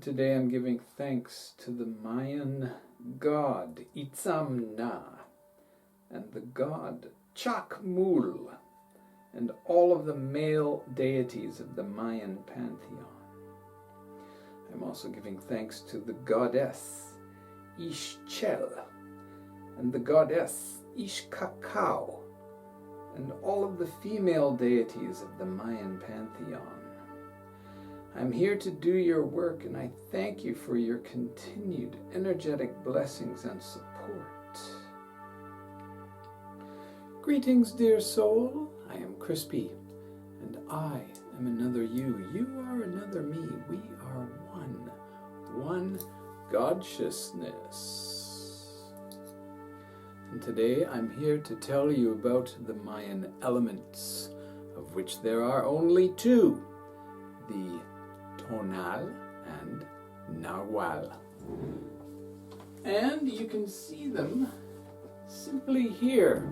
Today I'm giving thanks to the Mayan god Itzamna and the god Chakmul and all of the male deities of the Mayan pantheon. I'm also giving thanks to the goddess Ixchel and the goddess Ixcacao and all of the female deities of the Mayan pantheon. I'm here to do your work, and I thank you for your continued energetic blessings and support. Greetings, dear soul. I am Crispy, and I am another you. You are another me. We are one God-sciousness. And today I'm here to tell you about the Mayan elements, of which there are only two, the Tonal and Nahual. And you can see them simply here.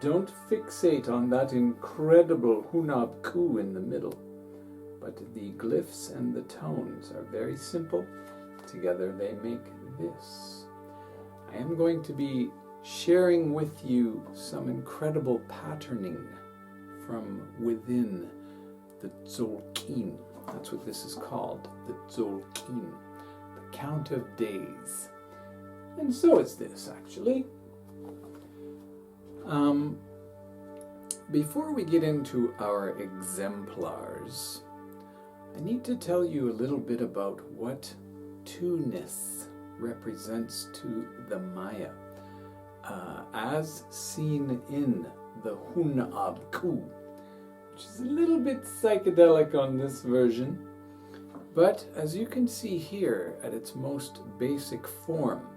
Don't fixate on that incredible Hunab coup in the middle, but the glyphs and the tones are very simple. Together they make this. I am going to be sharing with you some incredible patterning from within the Tzolk'in. That's what this is called, the Tzolk'in, the count of days. And so is this, actually. Before we get into our exemplars, I need to tell you a little bit about what two-ness represents to the Maya, as seen in the Hunab coup, which is a little bit psychedelic on this version, but as you can see here at its most basic form,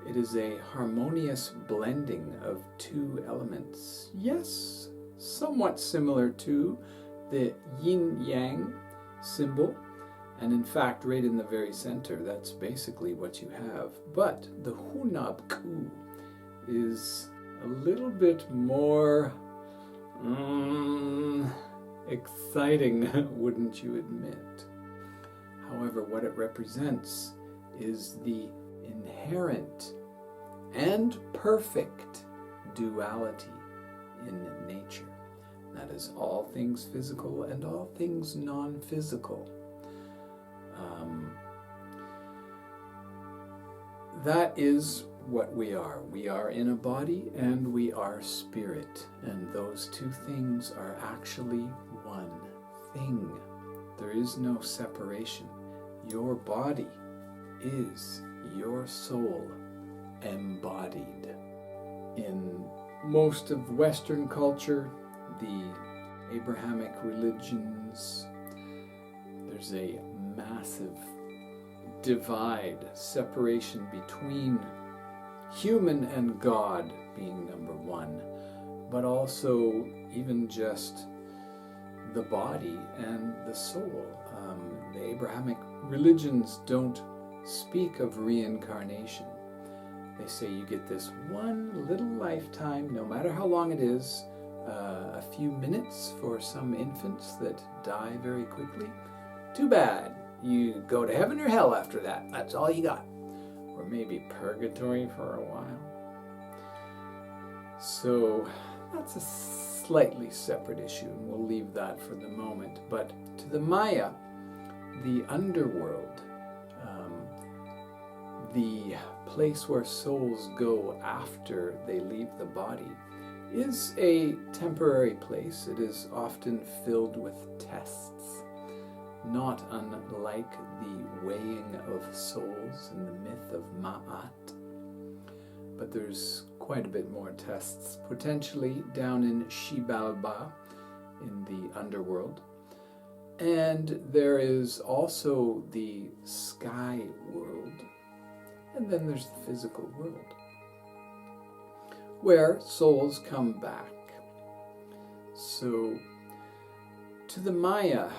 it is a harmonious blending of two elements. Yes, somewhat similar to the yin-yang symbol, and in fact right in the very center, that's basically what you have. But the Hunab coup is a little bit more exciting, wouldn't you admit? However, what it represents is the inherent and perfect duality in nature. That is all things physical and all things non-physical. That is what we are. We are in a body and we are spirit, and those two things are actually one thing. There is no separation. Your body is your soul embodied. In most of Western culture, the Abrahamic religions, there's a massive divide, separation between human and God being number one, but also even just the body and the soul. The Abrahamic religions don't speak of reincarnation. They say you get this one little lifetime, no matter how long it is, a few minutes for some infants that die very quickly. Too bad. You go to heaven or hell after that. That's all you got. Or maybe purgatory for a while. So that's a slightly separate issue, and we'll leave that for the moment. But to the Maya, the underworld, the place where souls go after they leave the body, is a temporary place. It is often filled with tests, not unlike the weighing of souls in the myth of Ma'at. But there's quite a bit more tests, potentially down in Xibalba in the underworld. And there is also the sky world, and then there's the physical world, where souls come back. So, to the Maya,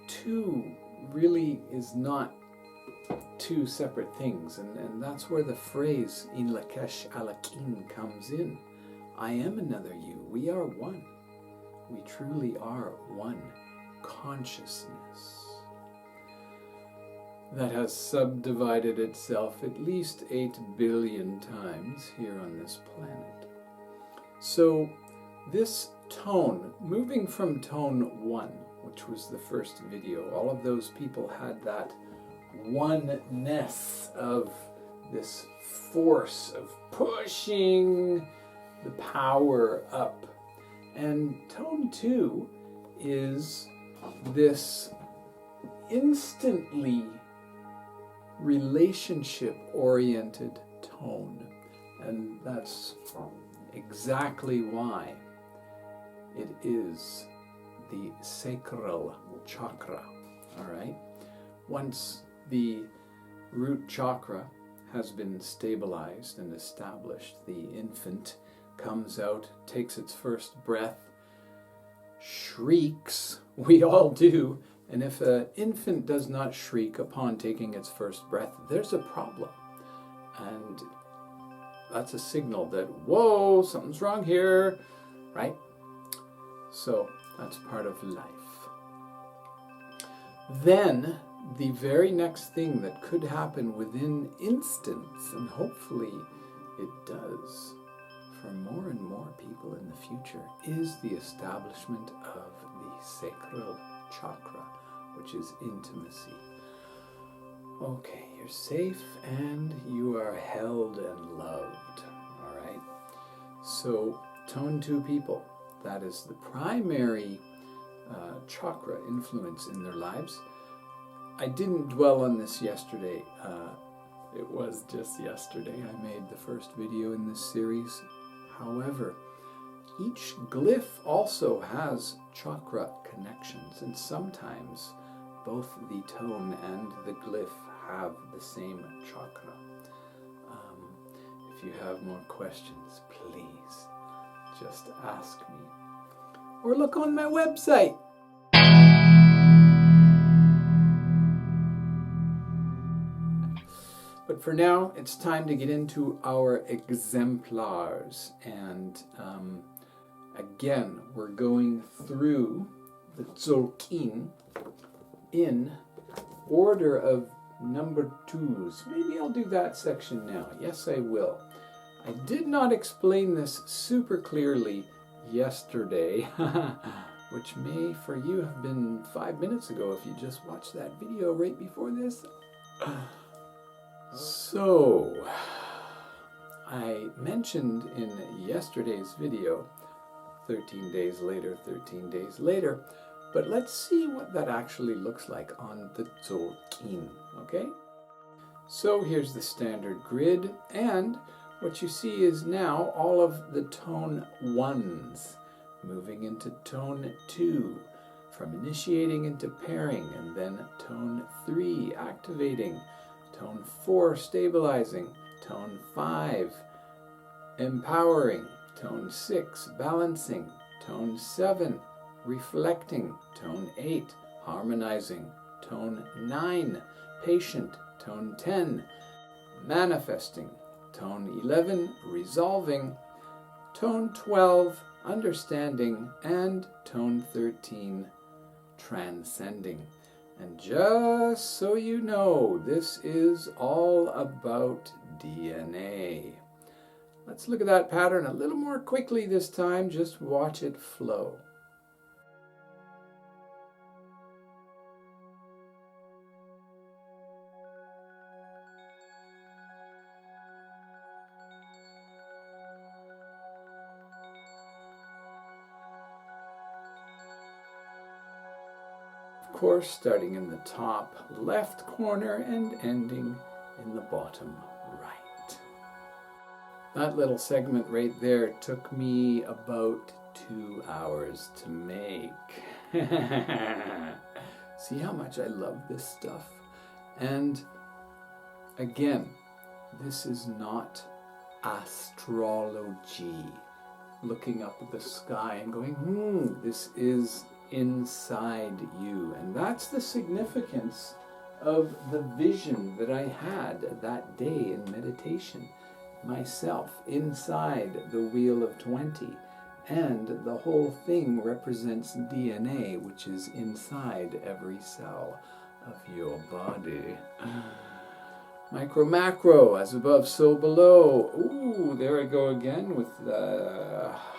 two really is not two separate things, and that's where the phrase in Lak'esh alakin comes in. I am another you. We are one. We truly are one consciousness. that has subdivided itself at least 8 billion times here on this planet. So this tone, moving from tone 1, which was the first video, all of those people had that oneness of this force of pushing the power up. And tone 2 is this instantly relationship-oriented tone. And that's exactly why it is the sacral chakra. All right? Once the root chakra has been stabilized and established, the infant comes out, takes its first breath, shrieks. We all do. And if an infant does not shriek upon taking its first breath, there's a problem. And that's a signal that, whoa, something's wrong here, right? So that's part of life. Then the very next thing that could happen within instants, and hopefully it does for more and more people in the future, is the establishment of the sacral chakra, which is intimacy. Okay, you're safe and you are held and loved. All right. So tone 2 people, that is the primary chakra influence in their lives. I didn't dwell on this yesterday. It was just yesterday I made the first video in this series. However, each glyph also has chakra connections, and sometimes both the tone and the glyph have the same chakra. If you have more questions, please just ask me. Or look on my website. But for now, it's time to get into our exemplars. And again, we're going through the Tzolk'in in order of number 2s. Maybe I'll do that section now. Yes, I will. I did not explain this super clearly yesterday, which may for you have been 5 minutes ago if you just watched that video right before this. So, I mentioned in yesterday's video, 13 days later, but let's see what that actually looks like on the Tzolk'in, okay? So here's the standard grid, and what you see is now all of the tone 1s moving into tone 2, from initiating into pairing, and then tone 3 activating, tone 4 stabilizing, tone 5 empowering, tone 6 balancing, tone 7 reflecting, tone 8 harmonizing, tone 9 patient, tone 10 manifesting, tone 11 resolving, tone 12 understanding, and tone 13 transcending. And just so you know, this is all about DNA. Let's look at that pattern a little more quickly this time. Just watch it flow. Of course, starting in the top left corner and ending in the bottom right. That little segment right there took me about 2 hours to make. See how much I love this stuff? And again, this is not astrology. Looking up at the sky and going, this is inside you. And that's the significance of the vision that I had that day in meditation. Myself inside the Wheel of 20. And the whole thing represents DNA, which is inside every cell of your body. Micro, macro, as above, so below. Ooh, there I go again with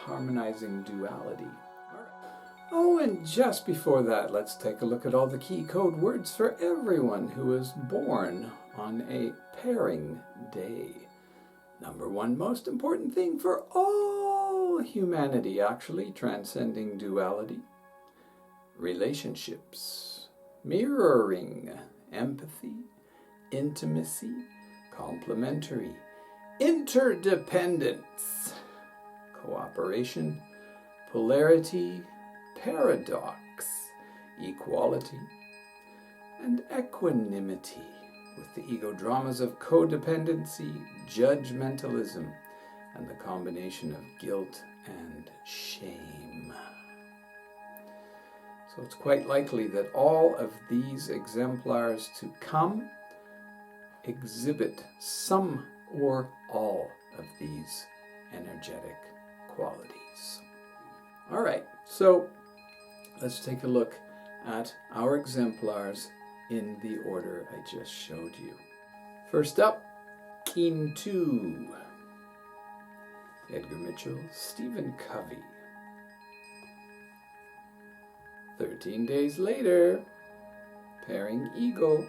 harmonizing duality. Oh, and just before that, let's take a look at all the key code words for everyone who is born on a pairing day. Number one most important thing for all humanity, actually, transcending duality. Relationships, mirroring, empathy, intimacy, complementary, interdependence, cooperation, polarity, paradox, equality, and equanimity, with the ego dramas of codependency, judgmentalism, and the combination of guilt and shame. So it's quite likely that all of these exemplars to come exhibit some or all of these energetic qualities. All right, so let's take a look at our exemplars in the order I just showed you. First up, Keen 2, Edgar Mitchell, Stephen Covey. 13 days later, pairing Eagle.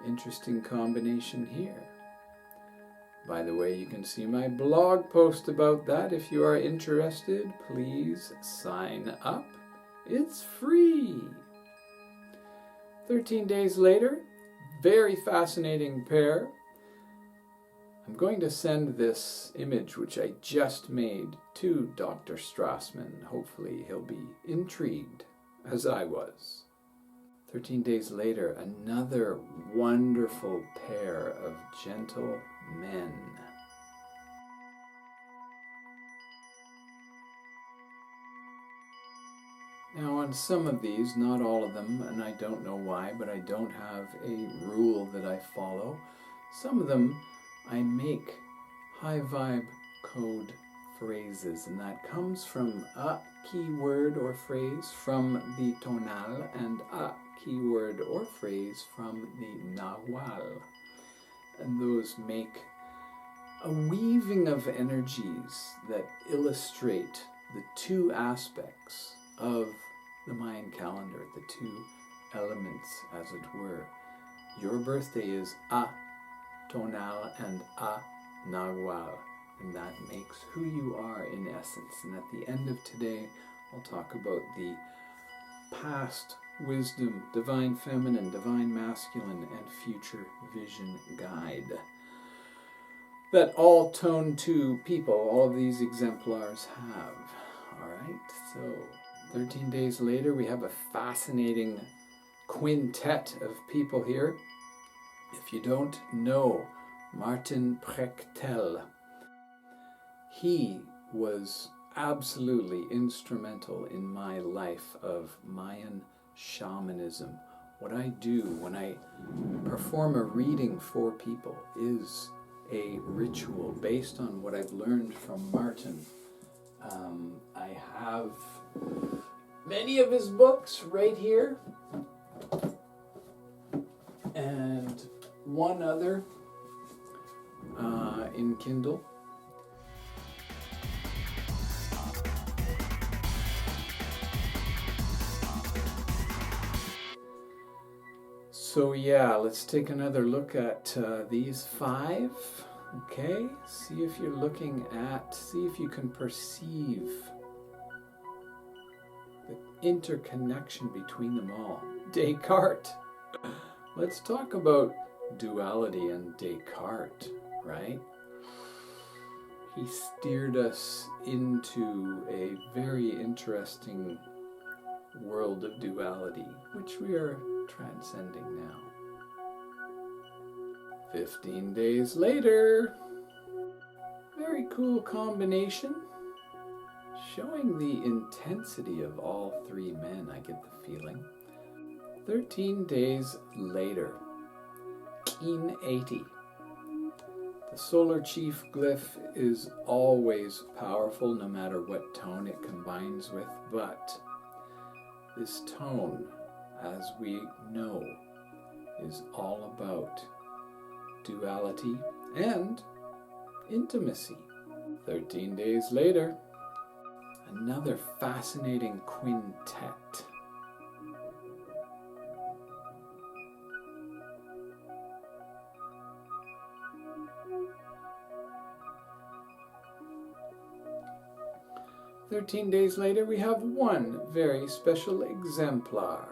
Interesting combination here. By the way, you can see my blog post about that. If you are interested, please sign up. It's free. 13 days later, very fascinating pair. I'm going to send this image, which I just made, to Dr. Strassman. Hopefully he'll be intrigued, as I was. 13 days later, another wonderful pair of gentle men. Now on some of these, not all of them, and I don't know why, but I don't have a rule that I follow. Some of them I make high vibe code phrases, and that comes from a keyword or phrase from the tonal and a keyword or phrase from the nahual. And those make a weaving of energies that illustrate the two aspects of the Mayan calendar, the two elements, as it were. Your birthday is a tonal and a nahual, and that makes who you are in essence. And at the end of today, I'll talk about the past wisdom, divine feminine, divine masculine, and future vision guide that all tone 2 people, all of these exemplars have. All right, so 13 days later, we have a fascinating quintet of people here. If you don't know Martin Prechtel, he was absolutely instrumental in my life of Mayan shamanism. What I do when I perform a reading for people is a ritual based on what I've learned from Martin. I have many of his books right here, and one other in Kindle. So yeah, let's take another look at these 5. Okay, see if you can perceive the interconnection between them all. Descartes. Let's talk about duality and Descartes, right? He steered us into a very interesting world of duality, which we are transcending now. 15 days later, very cool combination, showing the intensity of all 3 men, I get the feeling. 13 days later, Keen 80. The solar chief glyph is always powerful no matter what tone it combines with, but this tone as we know, is all about duality and intimacy. 13 days later, another fascinating quintet. "13 days later, we have one very special exemplar.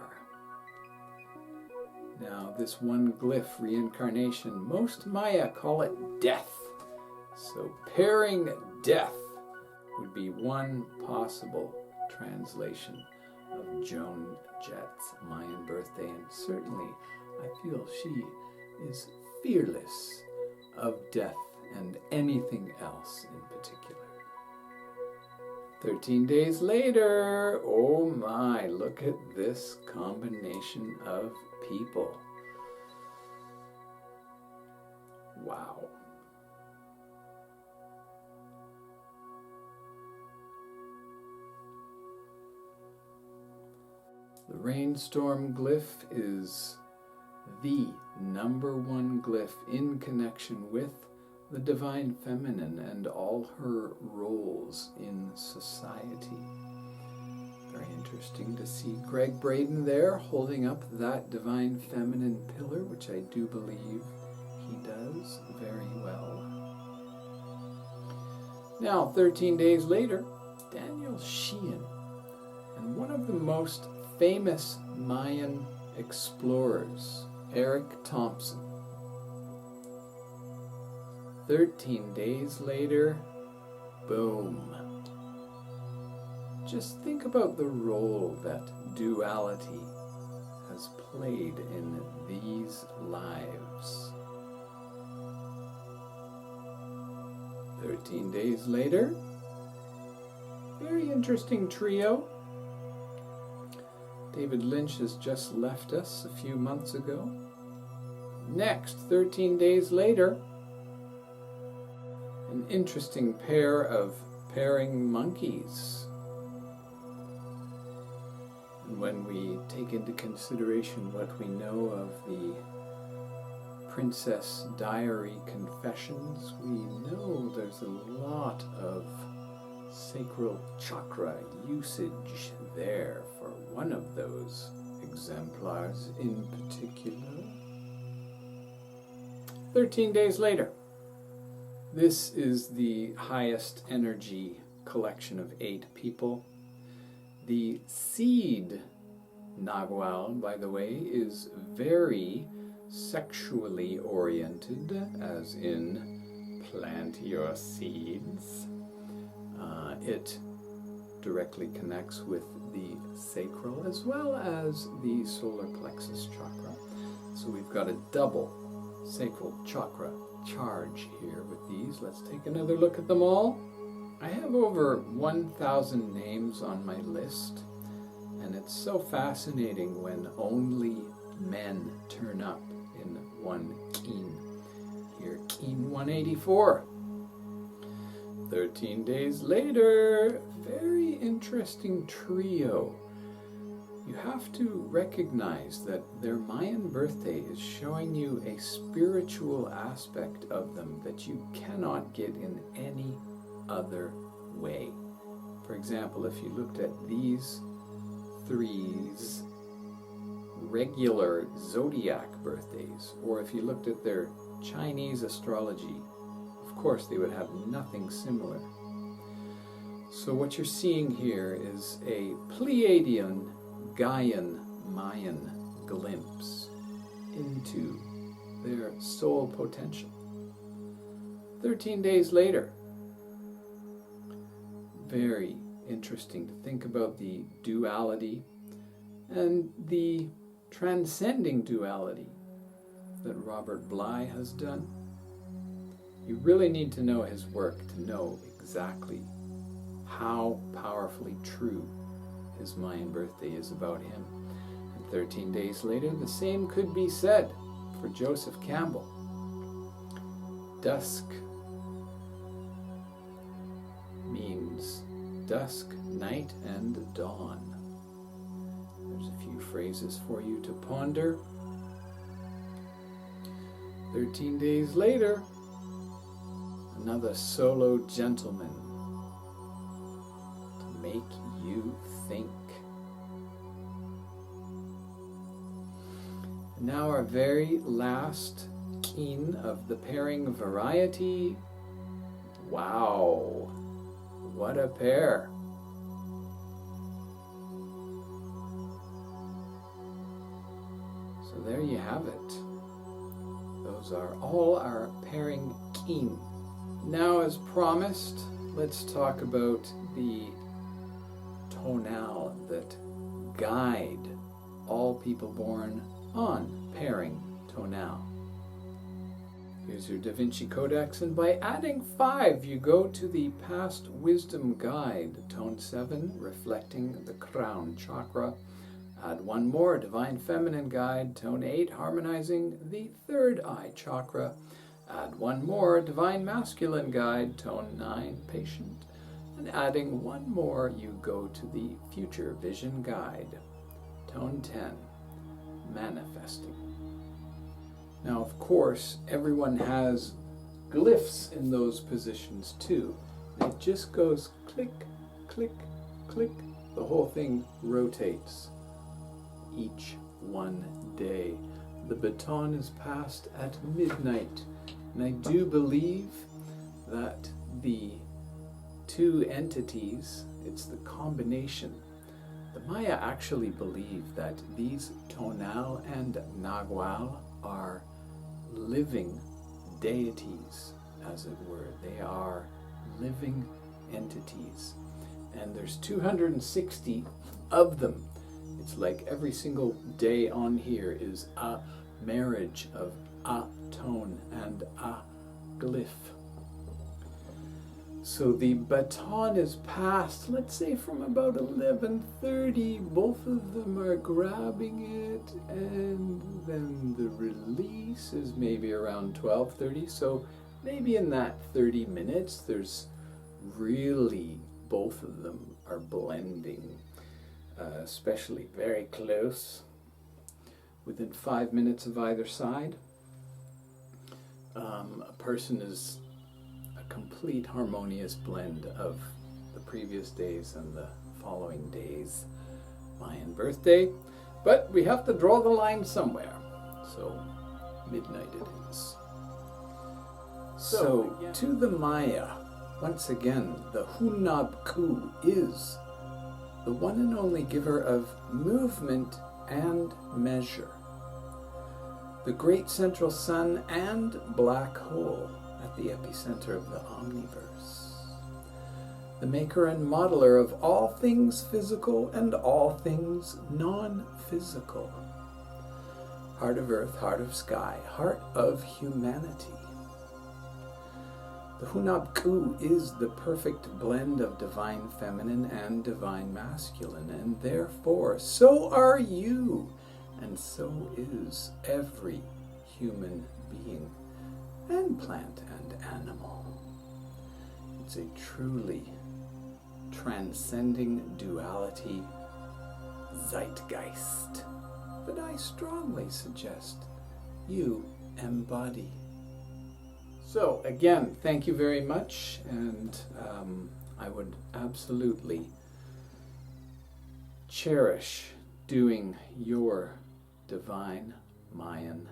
Now, this one glyph reincarnation, most Maya call it death. So pairing death would be one possible translation of Joan Jett's Mayan birthday, and certainly I feel she is fearless of death and anything else in particular. 13 days later, oh my, look at this combination of people. Wow. The rainstorm glyph is the #1 glyph in connection with the Divine Feminine and all her roles in society. Very interesting to see Greg Braden there holding up that Divine Feminine pillar, which I do believe he does very well. Now, 13 days later, Daniel Sheehan, and one of the most famous Mayan explorers, Eric Thompson. 13 days later, boom. Just think about the role that duality has played in these lives. 13 days later, very interesting trio. David Lynch has just left us a few months ago. Next, 13 days later, an interesting pair of pairing monkeys. And when we take into consideration what we know of the Princess Diary confessions, we know there's a lot of sacral chakra usage there for one of those exemplars in particular. 13 days later, this is the highest energy collection of 8 people. The seed Nagual, by the way, is very sexually oriented, as in plant your seeds. It directly connects with the sacral as well as the solar plexus chakra. So we've got a double sacral chakra charge here with these. Let's take another look at them all. I have over 1,000 names on my list, and it's so fascinating when only men turn up in one keen. Here, keen 184. 13 days later, very interesting trio. You have to recognize that their Mayan birthday is showing you a spiritual aspect of them that you cannot get in any other way. For example, if you looked at these three's regular zodiac birthdays, or if you looked at their Chinese astrology, of course they would have nothing similar. So what you're seeing here is a Pleiadian Gaian Mayan glimpse into their soul potential. 13 days later, very interesting to think about the duality and the transcending duality that Robert Bly has done. You really need to know his work to know exactly how powerfully true his Mayan birthday is about him. And 13 days later, the same could be said for Joseph Campbell. Dusk means dusk, night, and dawn. There's a few phrases for you to ponder. 13 days later, another solo gentleman to make you think. And now our very last keen of the pairing variety. Wow, what a pair. So there you have it. Those are all our pairing keen. Now, as promised, let's talk about the tonal that guide all people born on pairing tonal. Here's your Da Vinci Codex, and by adding 5, you go to the Past Wisdom Guide, Tone 7, reflecting the crown chakra. Add 1 more, Divine Feminine Guide, Tone 8, harmonizing the third eye chakra. Add 1 more, Divine Masculine Guide, Tone 9, Patient. And adding 1 more, you go to the Future Vision Guide, Tone 10, Manifesting. Now, of course, everyone has glyphs in those positions too. It just goes click, click, click. The whole thing rotates each one day. The baton is passed at midnight. And I do believe that the two entities, it's the combination. The Maya actually believe that these Tonal and Nagual are living deities, as it were. They are living entities. And there's 260 of them. It's like every single day on here is a marriage of a tone and a glyph. So the baton is passed, let's say from about 11:30. Both of them are grabbing it, and then the release is maybe around 12:30. So maybe in that 30 minutes, there's really, both of them are blending, especially very close, within 5 minutes of either side. A person is a complete harmonious blend of the previous days and the following days' Mayan birthday. But we have to draw the line somewhere. So midnight it is. So to the Maya, once again, the Hunab Ku is the one and only giver of movement and measure, the great central sun and black hole at the epicenter of the omniverse, the maker and modeler of all things physical and all things non-physical, heart of earth, heart of sky, heart of humanity. The Hunab Ku is the perfect blend of divine feminine and divine masculine, and therefore so are you, and so is every human being and plant and animal. It's a truly transcending duality zeitgeist that I strongly suggest you embody. So again, thank you very much, and I would absolutely cherish doing your divine Mayan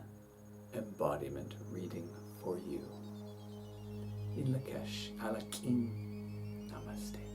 embodiment reading for you. In Lak'esh, Alakim, Namaste.